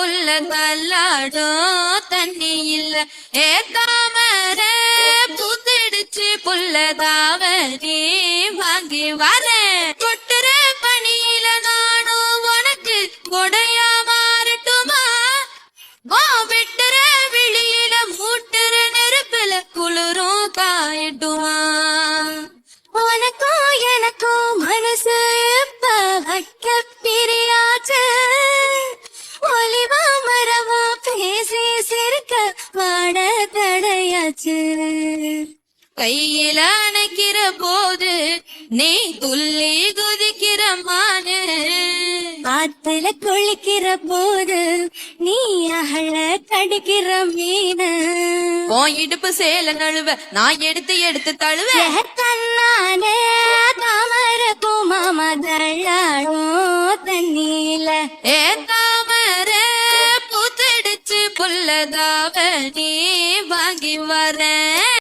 புல்ல தள்ளாடும் தண்ணி இல்ல ஏத்தாமர புத்திடுச்சு புல்லதாவணி வாங்கி வர கொட்டுற பணியில நானும் உனக்கு கொடையா மாறட்டுமா விட்டுற விழியில மூட்டுற நெருப்புல குளிரும் காயட்டுமா உனக்கும் எனக்கும் மனசு எப்ப வட்ட பிரியாச்சு ஒலிவா மரவா பேசி சிரிக்க வாட தடையாச்சு கையில அணைக்கிற போது நீ துள்ளி குதிக்கிற மானு ஆத்துல குளிக்கிற போது நீ அகல கடிக்கிற மீன் இடுப்பு சேல நழுவ நான் எடுத்து எடுத்து தழுவ கண்ணானே தாமர பூமாமா தள்ளாடும் தண்ணீல ஏ தாமர பூத்தடிச்சு புல்லதாவ நீ வாங்கி வர